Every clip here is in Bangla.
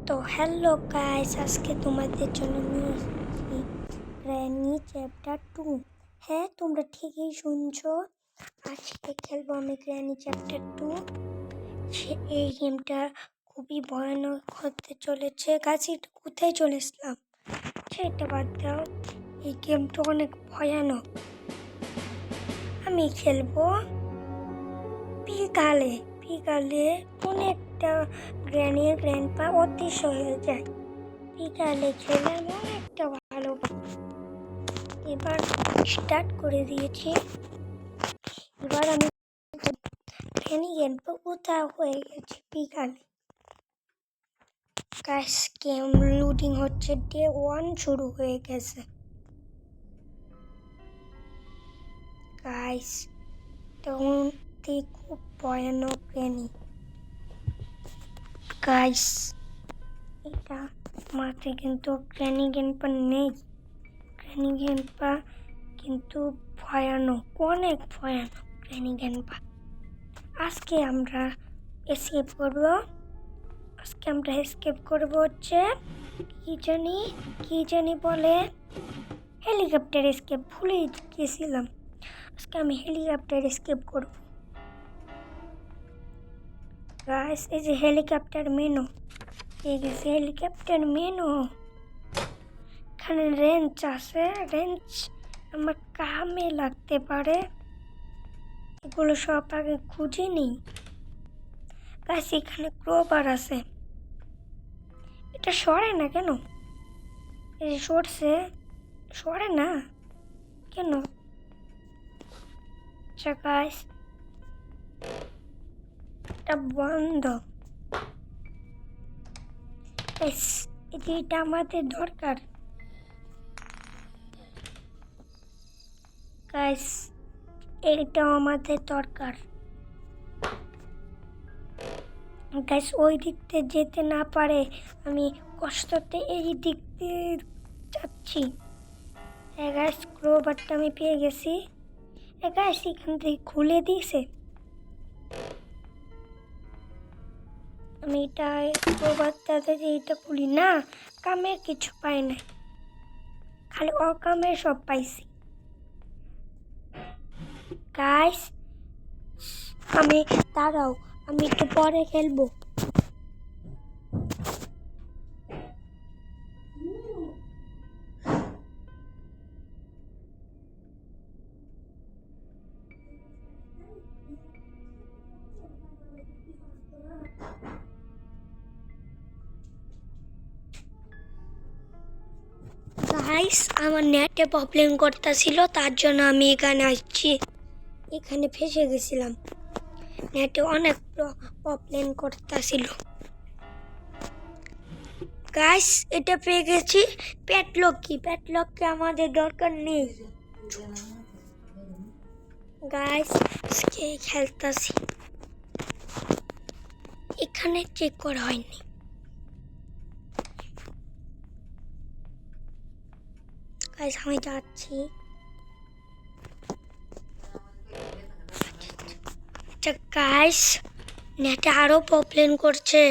তো হ্যালো গাইস, আজকে তোমাদের জন্য নিয়ে এসেছি গ্র্যানি চ্যাপ্টার 2। হ্যাঁ, তোমরা ঠিকই শুনছো, আজকে খেলবো আমি গ্র্যানি চ্যাপ্টার 2। এই গেমটা খুবই ভয়ানক হতে চলেছে। গাছ, এটা কোথায় চলে এসলাম? সেটা বাদ দাও, এই গেমটা অনেক ভয়ানক। আমি খেলবো বিকালে বিকালে অনেকটা গ্র্যানির গ্র্যান্ডপা অদৃশ্য হয়ে যায়। বিকালে খেলে অনেকটা ভালো। এবার স্টার্ট করে দিয়েছি। এবার আমি গ্র্যানি গ্র্যান্ডপা কোথাও হয়ে গেছি বিকালে। গাইস, গেম লুডিং হচ্ছে, ডে 1 শুরু হয়ে গেছে। গাইস, তখন খুব ভয়ানক গ্র্যানি। গাইস, এটা মাঠে কিন্তু গ্র্যানি গ্র্যান্ডপা নেই। গ্র্যানি গ্র্যান্ডপা কিন্তু ভয়ানক, অনেক ভয়ানক গ্র্যানি গ্র্যান্ডপা। আজকে আমরা এসকেপ করব হচ্ছে কি জানি বলে হেলিকপ্টার এসকেপ। ভুলে গেছিলাম, আজকে আমি হেলিকপ্টার এসকেপ করব। গাইস, এই যে হেলিকপ্টার মেনু, এখানে রেঞ্চ আছে। রেঞ্চ আমার কামে লাগতে পারে, এগুলো সব আগে খুঁজে নিই। গাইস, এখানে ক্রোবার আছে, এটা সরে না কেন? এই সরে না কেন? আচ্ছা গাইস, এটা বন্ধ। এটা আমাদের দরকার। গাইস, এটা আমাদের দরকার। গাইস, ওই দিক দিয়ে যেতে না পারে, আমি কষ্টতে এই দিক দিয়ে যাচ্ছি। হ্যাঁ গাইস, ক্রোবারটা আমি পেয়ে গেছি। গাইস, এখান থেকে খুলে দিয়েছে। আমি এটা ক্রোবারটাতে এটা খুলি না, কামের কিছু পাই না, খালি অকামের সব পাইছি। গাইস, আমি দাঁড়াও, আমি একটু পরে খেলবো। গাইস, আমার নেটে প্রবলেম করতেছিল, তার জন্য আমি এখানে আসছি। এখানে ফেসে গেছিলাম, নেটে অনেক প্রবলেম করতেছিল। গাইস, এটা পেয়ে গেছি। প্যাটলক আমাদের দরকার নেই। গাইস, আজকে খেলতেছি, এখানে চেক করা হয়নি। গাইস, আমি যাচ্ছি। আচ্ছা গাইস, নেটে আরো প্রবলেম করছে।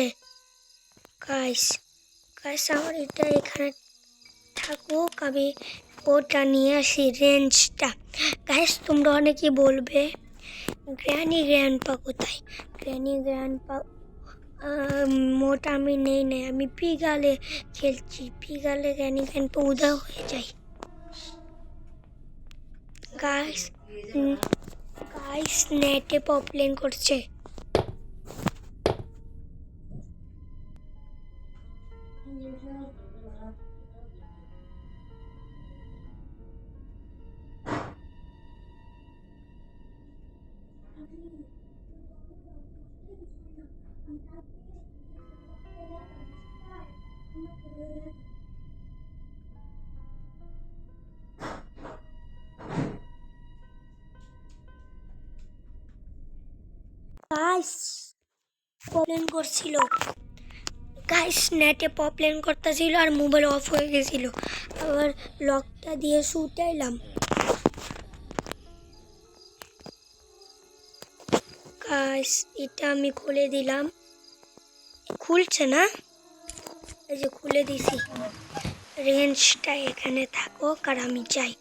গাইস, আমার এটা এখানে থাকুক, আমি ওটা নিয়ে আসি, রেঞ্জটা। গাইস, তোমরা অনেকেই বলবে গ্র্যানি গ্র্যান্ডপা কোথায়? গ্র্যানি গ্র্যান্ডপা মোটা আমি নেই, আমি পিগালে খেলছি। পিগালে গ্র্যানি গ্র্যান্ডপা উধাও হয়ে যায়। গাইস, নেটে প্রবলেম করছে। গাইস, প্রবলেম করছিল। গাইস, নেটে প্রবলেম করতেছিল আর মোবাইল অফ হয়ে গেছিল। আবার লকটা দিয়ে শুতে এলাম। গাইস, এটা আমি খুলে দিলাম, খুলছে না। এই যে খুলে দিছি। রেঞ্জটা এখানে থাকো, আর আমি যাই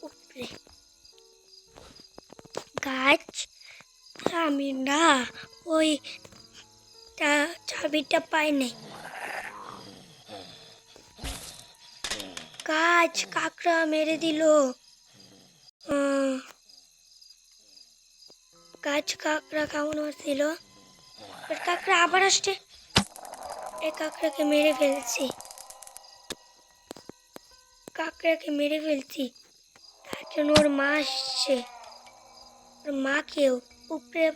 উপরে। গাছ, আমি না ওই চাবিটা পাই নাই। গাছ, কাকড়া মেরে দিল। গাছ কাকড়া কেমন মারছিল, কাকড়া আবার আসছে। এই কাকড়াকে মেরে ফেলছি, কাকড়াকে মেরে ফেলছি। তার জন্য ওর মা আসছে, ওর মাকেও উপরে,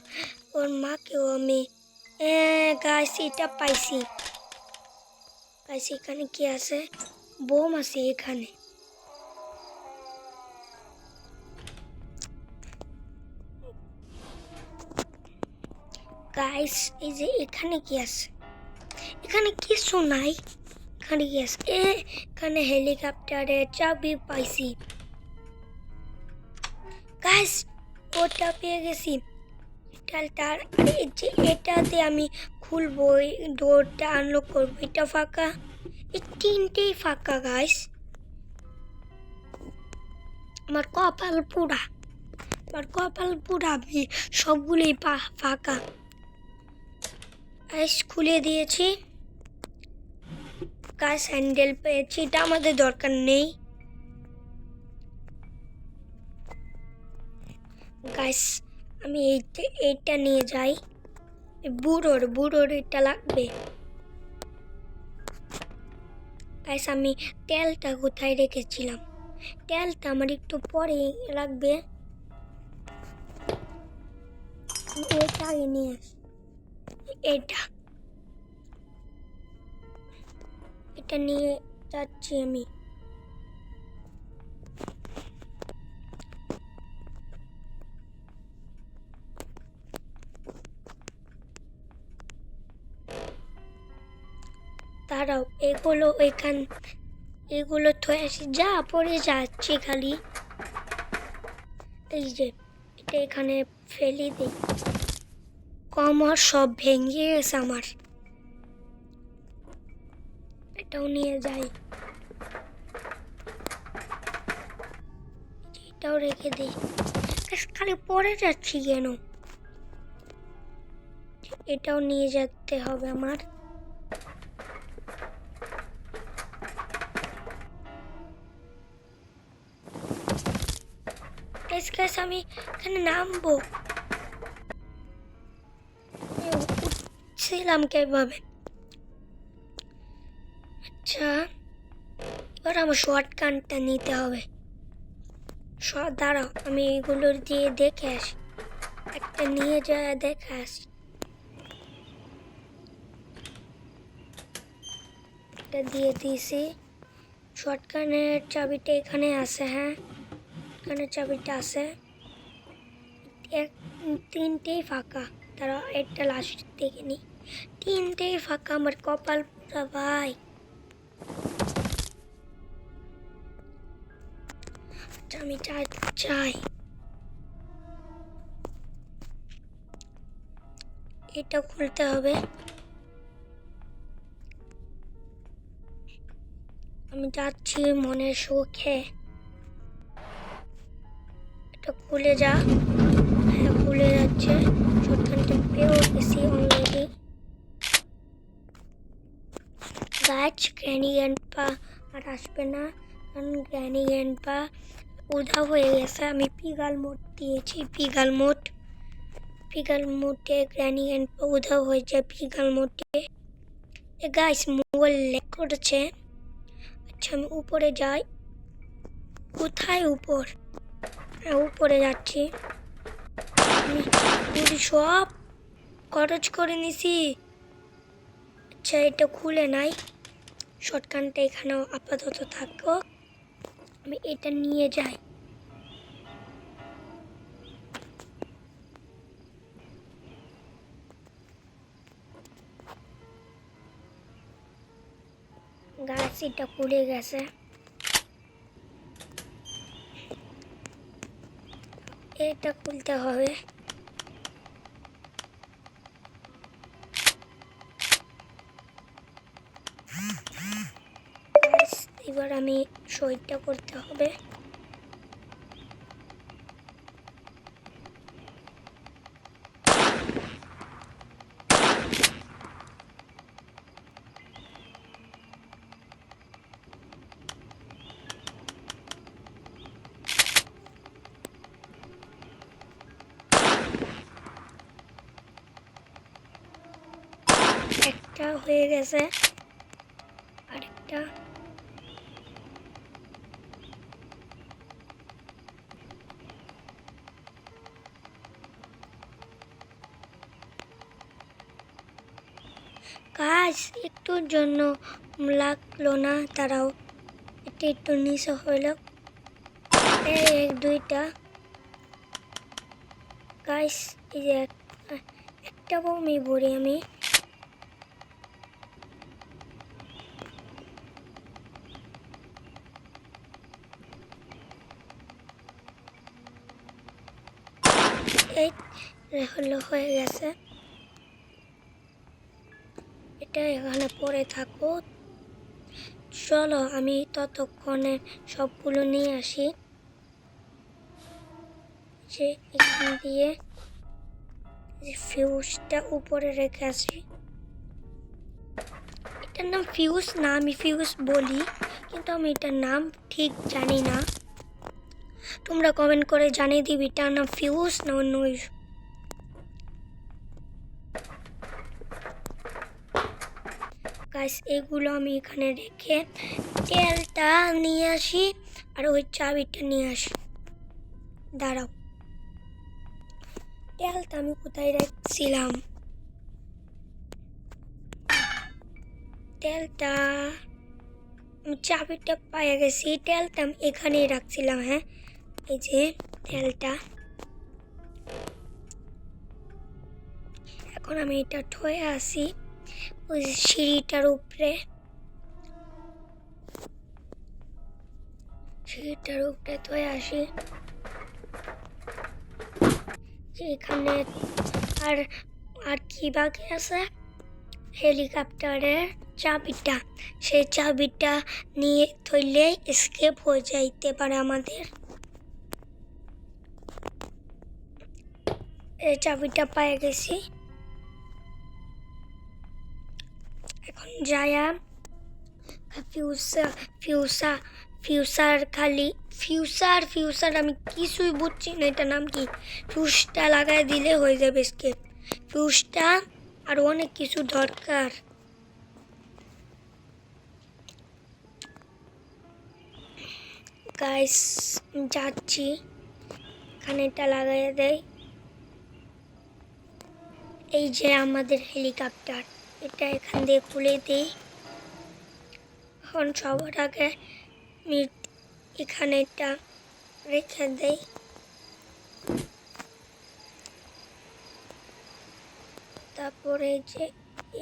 ওর মাকেও আমি গাছ এটা পাইছি। গাছ এখানে কি আছে? বোম আছে এখানে। গাইস এই যে এখানে কি আছে? এখানে কিছু নাই। এখানে কি আছে? এখানে হেলিকপ্টারের চাবি পাইছি। গাইস ওটা পেয়ে গেছি। এটাতে আমি খুলবো, ডোরটা আনলক করবো। এটা ফাঁকা, এই তিনটেই ফাঁকা। গাইস আমার কপাল পুরা, আমার কপাল পুরা, সবগুলোই ফাঁকা। গাইস খুলে দিয়েছি। গাইস হ্যান্ডেল পেয়েছি, এটা আমাদের দরকার নেই। গাইস আমি এইটা নিয়ে যাই। বুড়োর এটা লাগবে। গাইস আমি তেলটা কোথায় রেখেছিলাম? তেলটা আমার একটু পরে লাগবে। এটা আগে নিয়ে আসি। এটা নিয়ে যাচ্ছি আমি। দাঁড়াও, এগুলো থয়ে আসি। যা পড়ে যাচ্ছে খালি। এই যে এটা এখানে ফেলে দিই। কমর সব ভেঙে গেছে আমার। এটাও নিয়ে যাই, এটাও রেখে দিই। খালি পড়ে যাচ্ছি কেন? এটাও নিয়ে যেতে হবে আমার। আমি এখানে নামবো, উঠছিলাম কিভাবে? আচ্ছা এবার আমার শর্ট গানটা নিতে হবে। দাঁড়াও আমি এগুলোর দিয়ে দেখে আসি, একটা নিয়ে যা দেখে আসি। এটা দিয়ে দিয়েছি। শর্টগানের চাবিটা এখানে আছে। হ্যাঁ এখানে চাবিটা আছে। তিনটেই ফাঁকা। তারা একটা লাস্ট দেখে নি, তিনটেই ফাঁকা। আমার কপাল পুরা ভাই। আমি চাই এটা খুলতে হবে। আমি যাচ্ছি মনের সুখে। এটা খুলে যা। হ্যাঁ খুলে যাচ্ছে। শর্টগানটা পেয়েও গেছি অলরেডি। গাছ গ্র্যানি গ্র্যান্ডপা আর আসবে না, কারণ গ্র্যানি গ্র্যান্ডপা উধাও হয়ে গেছে। আমি পিগাল মোড দিয়েছি। পিগাল মোডে গ্র্যানি গ্র্যান্ডপা উধাও হয়ে যায়। পিগাল মোডে গাইস মোবাইল ল্যাগ করেছে। আচ্ছা আমি উপরে যাই। কোথায় উপর? হ্যাঁ উপরে যাচ্ছি। আমি সব খরচ করে নিছি। আচ্ছা এটা খুলে নাই। শর্টগানটা এখানেও আপাতত থাকো, আমি এটা নিয়ে যাই। গাছ এটা খুলে গেছে। এটা খুলতে হবে। এবার আমি শহীদটা করতে হবে। একটা হয়ে গেছে, আরেকটা। কাজ একটুর জন্য লাগলো না, তারাও এটা একটু নিচে হইল। এক দুইটা গাইস, এই যে একটা বমি ভরি আমি। এই হলো, হয়ে গেছে। এটা এখানে পড়ে থাকো, চলো আমি ততক্ষণে সবগুলো নিয়ে আসি। যে এখান দিয়ে ফিউজটা উপরে রেখে আসি। এটার নাম ফিউজ না, আমি ফিউজ বলি, কিন্তু আমি এটার নাম ঠিক জানি না। তোমরা কমেন্ট করে জানিয়ে দিবি এটার নাম ফিউজ না অন্য কিছু। গাইস, এগুলো আমি এখানে রেখে তেলটা নিয়ে আসি আর ওই চাবিটা নিয়ে আসি। দাঁড়াও, তেলটা আমি কোথায় রাখছিলাম? তেলটা আমি চাবিটা পাইয়া গেছি, তেলটা আমি এখানেই রাখছিলাম। হ্যাঁ, এই যে তেলটা। এখন আমি এটা ঠয়ে আসি ওই সিঁড়িটার উপরে। সিঁড়িটার উপরে থয়ে আসি। এখানে আর আর কি বাকি আছে? হেলিকপ্টারের চাবিটা, সেই চাবিটা নিয়ে থইলে এসকেপ হয়ে যাইতে পারে আমাদের। এই চাবিটা পেয়ে গেছি। এখন যায়া ফিউসার আমি কিছুই বুঝছি না, এটা নাম কি? ফিউজটা লাগাই দিলে হয়ে যাবে এসকেপ। ফিউজটা আর অনেক কিছু দরকার। গাইস, যাচ্ছি, এখানে এটা লাগাই দেয়। এই যে আমাদের হেলিকপ্টার, এটা এখান দিয়ে খুলে দিই। এখন সবার আগে আমি এখানে এটা রেখে দেই। তারপরে যে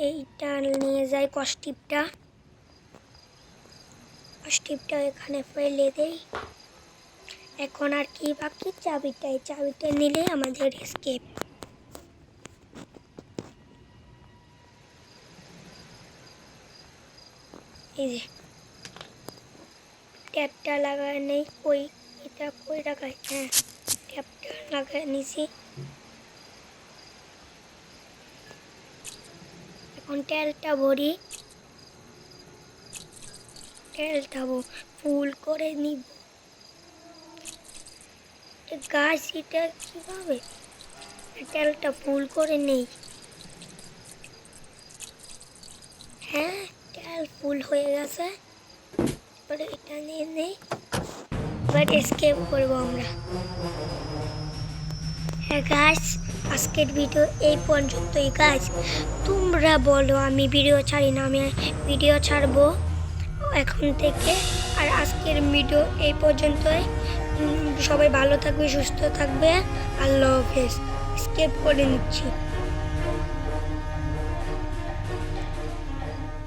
এইটা নিয়ে যাই, কস্টিপটা এখানে ফেলে দেই। এখন আর কি বাকি? চাবিটা, এই চাবিটা নিলে আমাদের এসকেপ। এই যে ট্যাপটা লাগায় নেই, কই এটা কই লাগাই? হ্যাঁ, ট্যাপটা লাগায় নিছি। এখন তেলটা ভরি, তেলটা ফুল করে নিব। গাছ, এটা কিভাবে তেলটা ফুল করে নেই? হ্যাঁ, তেল ফুল হয়ে গেছে। এবারে এটা নিয়ে নেই, এবার এসকেপ করবো আমরা। হ্যাঁ গাছ, আজকের ভিডিও এই পর্যন্তই। গাছ, তোমরা বলো আমি ভিডিও ছাড়ি না, আমি ভিডিও ছাড়বো এখন থেকে। আর আজকের ভিডিও এই পর্যন্তই। সবাই ভালো থাকবে, সুস্থ থাকবে। আল্লাহ হাফেজ। স্কেপ করে নিচ্ছি।